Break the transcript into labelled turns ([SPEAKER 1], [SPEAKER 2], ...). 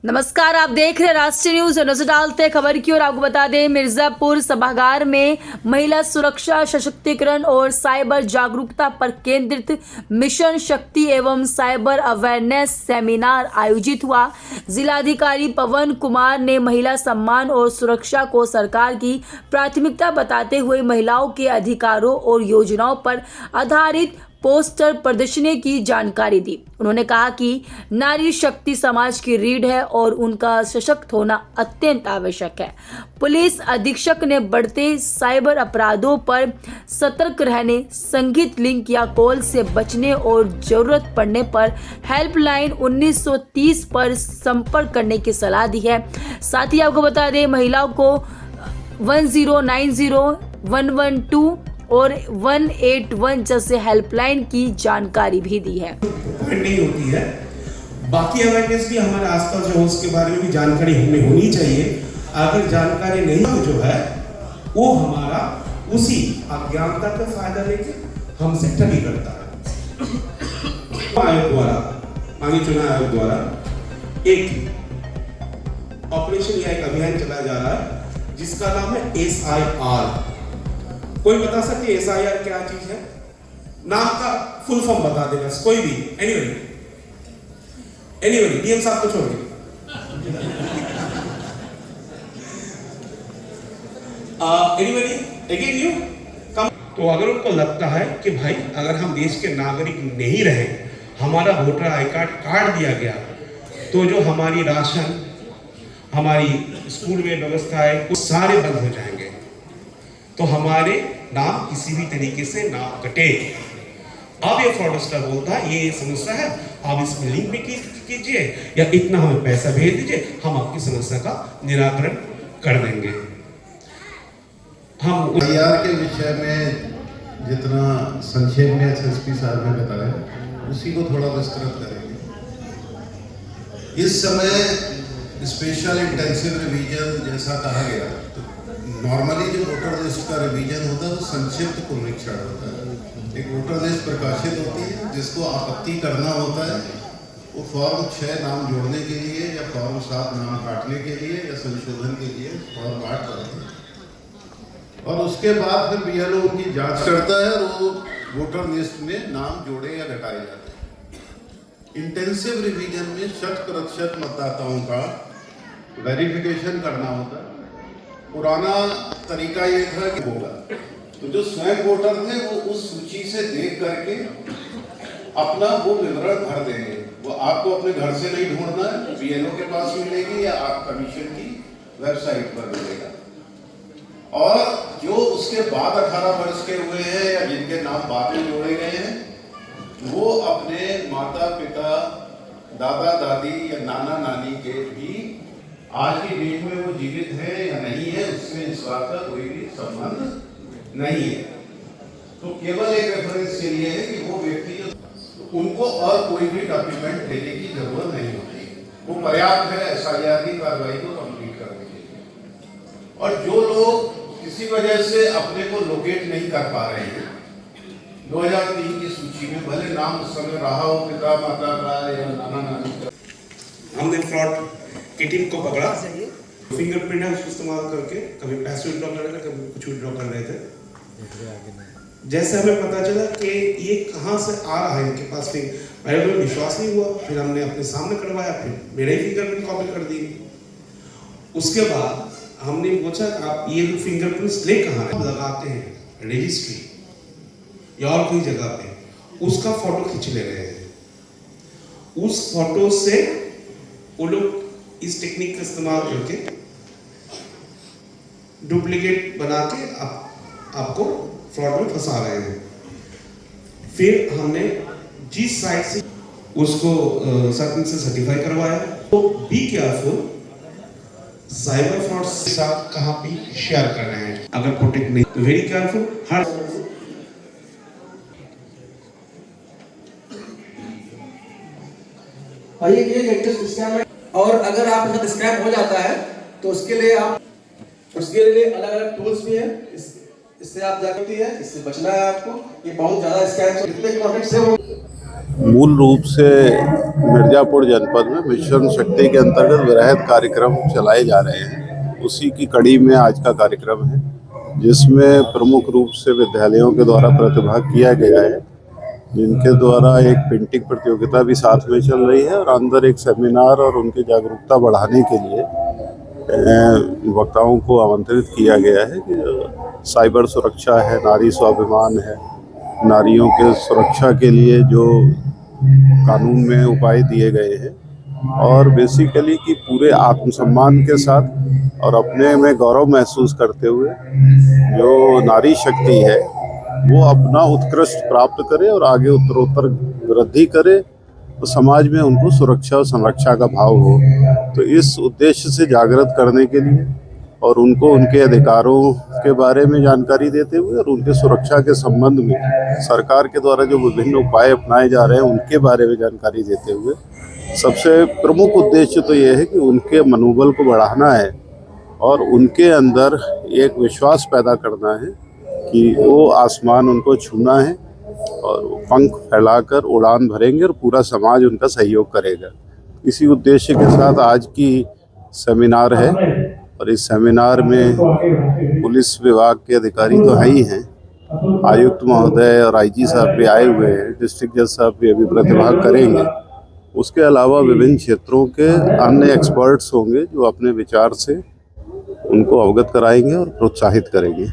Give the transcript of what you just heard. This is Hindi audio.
[SPEAKER 1] नमस्कार, आप देख रहे हैं राष्ट्रीय न्यूज। नजर डालते हैं खबर की और आपको बता दें, मिर्जापुर सभागार में महिला सुरक्षा, सशक्तिकरण और साइबर जागरूकता पर केंद्रित मिशन शक्ति एवं साइबर अवेयरनेस सेमिनार आयोजित हुआ। जिलाधिकारी पवन कुमार ने महिला सम्मान और सुरक्षा को सरकार की प्राथमिकता बताते हुए महिलाओं के अधिकारों और योजनाओं पर आधारित पोस्टर प्रदर्शनी की जानकारी दी। उन्होंने कहा कि नारी शक्ति समाज की रीढ़ है और उनका सशक्त होना अत्यंत आवश्यक है। पुलिस अधीक्षक ने बढ़ते साइबर अपराधों पर सतर्क रहने, संगीत लिंक या कॉल से बचने और जरूरत पड़ने पर हेल्पलाइन 1930 पर संपर्क करने की सलाह दी है। साथ ही आपको बता दें, महिलाओं को 1090 112 और 181 जैसे हेल्पलाइन की जानकारी भी दी है।
[SPEAKER 2] नहीं होती है, बाकी अवेयरनेस भी हमारे आसपास जो है उसके बारे में भी जानकारी हमें होनी चाहिए। अगर जानकारी नहीं हो जो है वो हमारा उसी अज्ञानता का फायदा लेके हमसे ठगी करता है। आयोग द्वारा, माननीय चुनाव आयोग द्वारा एक ऑपरेशन या एक अभियान चलाया जा रहा है जिसका नाम है SIR। कोई बता सकते हैं SIR क्या चीज है? नाम का फुल फॉर्म बता देगा कोई भी। एनीबॉडी डीएम साहब को छोड़ के। Anybody again you come. तो अगर उनको लगता है कि भाई अगर हम देश के नागरिक नहीं रहे, हमारा वोटर आई कार्ड काट दिया गया, तो जो हमारी राशन, हमारी स्कूल में व्यवस्था है वो सारे बंद हो जाएंगे, तो हमारे नाम किसी भी तरीके से ना कटे। अब ये फ्रॉडस्टर बोलता है ये समस्या है, आप इसमें लिंक भी कीजिए या इतना हमें पैसा भेज दीजिए, हम आपकी समस्या का निराकरण कर देंगे। हम
[SPEAKER 3] IR के विषय में जितना संक्षेप में SSP साहब ने बताया उसी को थोड़ा विस्तृत करेंगे। इस समय स्पेशल इंटेंसिव रिवीजन जैसा कहा गया, तो नॉर्मली जो वोटर लिस्ट का रिवीजन होता है वो संक्षिप्त पुनरीक्षण होता है। एक वोटर लिस्ट प्रकाशित होती है जिसको आपत्ति करना होता है, वो फॉर्म 6 नाम जोड़ने के लिए या फॉर्म 7 नाम काटने के लिए या संशोधन के लिए फॉर्म 8 करते हैं, और उसके बाद फिर BLO उनकी जांच करता है और वो वोटर लिस्ट में नाम जोड़े या घटाए जाते हैं। इंटेंसिव रिवीजन में 100% मतदाताओं का वेरिफिकेशन करना होता है। पुराना तरीका ये था कि होगा तो जो स्वयं वोटर थे वो उस सूची से देख करके अपना वो विवरण भर देंगे। वो आपको अपने घर से नहीं ढूंढना है, BLO के पास मिलेगी या आप कमीशन की वेबसाइट पर मिलेगा। और जो उसके बाद 18 वर्ष के हुए हैं या जिनके नाम बाद में जोड़े गए हैं, वो अपने माता पिता, दादा दादी या नाना नानी के भी आज की डेट में वो जीवित है या नहीं है उससे इस बात का कोई भी संबंध नहीं है। तो केवल एक रेफरेंस के लिए है कि वो व्यक्ति उनको और कोई भी डॉक्यूमेंट देने की जरूरत नहीं होती, वो पर्याप्त है SIR की कार्रवाई को कंप्लीट करने के लिए। और जो लोग किसी वजह से अपने को लोकेट नहीं कर पा रहे हैं 2003 की सूची में, भले नाम उस समय रहा हो पिता माता का या नाना नानी का,
[SPEAKER 2] हमने फ्रॉड की टीम को पकड़ा। फिंगरप्रिंट है उसको इस्तेमाल करके कभी पैसे विड्रॉ कर रहे थे, कभी कुछ विड्रॉ कर रहे थे। जैसे हमें पता चला कि ये कहाँ से आ रहा है इनके पास, पहले तो विश्वास नहीं हुआ, फिर हमने अपने सामने करवाया, फिर मेरे ही फिंगरप्रिंट कॉपी कर दी। उसके बाद हमने पूछा आप ये जो फिंगरप्रिंट्स ले कहाँ है? लगाते हैं रजिस्ट्री या और कोई जगह पे, उसका फोटो खींच ले रहे हैं। उस फोटो से वो लोग इस टेक्निक का इस्तेमाल करके डुप्लीकेट बना के आपको फ्रॉड में फंसा रहे हैं। फिर हमने जिस साइट से उसको से सर्टिफाई करवाया। तो बी केयरफुल, साइबर फ्रॉड के साथ कहाँ भी शेयर कर रहे हैं, अगर प्रोटेक्ट नहीं तो वेरी केयरफुल। हर
[SPEAKER 4] ये लेटेस्ट स्कैम है, और अगर आप इसका स्कैम हो जाता है तो उसके लिए अलग अलग टूल्स भी हैं। इससे आप जागरूकती है, इससे बचना है आपको। ये बहुत ज्यादा स्कैम जितने कॉन्टेक्ट से
[SPEAKER 3] मूल रूप से मिर्ज़ापुर जनपद में मिशन शक्ति के अंतर्गत वृहद कार्यक्रम चलाए जा रहे हैं। उसी की कड़ी में आज का कार्यक्रम है, जिसमें प्रमुख रूप से विद्यालयों के द्वारा प्रतिभाग किया गया है, जिनके द्वारा एक पेंटिंग प्रतियोगिता भी साथ में चल रही है और अंदर एक सेमिनार और उनकी जागरूकता बढ़ाने के लिए वक्ताओं को आमंत्रित किया गया है कि साइबर सुरक्षा है, नारी स्वाभिमान है, नारियों के सुरक्षा के लिए जो कानून में उपाय दिए गए हैं और बेसिकली कि पूरे आत्मसम्मान के साथ और अपने में गौरव महसूस करते हुए जो नारी शक्ति है वो अपना उत्कृष्ट प्राप्त करे और आगे उत्तरोत्तर वृद्धि करे, तो समाज में उनको सुरक्षा और संरक्षा का भाव हो। तो इस उद्देश्य से जागृत करने के लिए और उनको उनके अधिकारों के बारे में जानकारी देते हुए और उनके सुरक्षा के संबंध में सरकार के द्वारा जो विभिन्न उपाय अपनाए जा रहे हैं उनके बारे में जानकारी देते हुए सबसे प्रमुख उद्देश्य तो ये है कि उनके मनोबल को बढ़ाना है और उनके अंदर एक विश्वास पैदा करना है कि वो आसमान उनको छूना है और पंख फैलाकर उड़ान भरेंगे और पूरा समाज उनका सहयोग करेगा। इसी उद्देश्य के साथ आज की सेमिनार है और इस सेमिनार में पुलिस विभाग के अधिकारी तो हैं ही हैं, आयुक्त महोदय और आईजी साहब भी आए हुए हैं, डिस्ट्रिक्ट जज साहब भी अभी प्रतिभाग करेंगे। उसके अलावा विभिन्न क्षेत्रों के अन्य एक्सपर्ट्स होंगे जो अपने विचार से उनको अवगत कराएंगे और प्रोत्साहित करेंगे।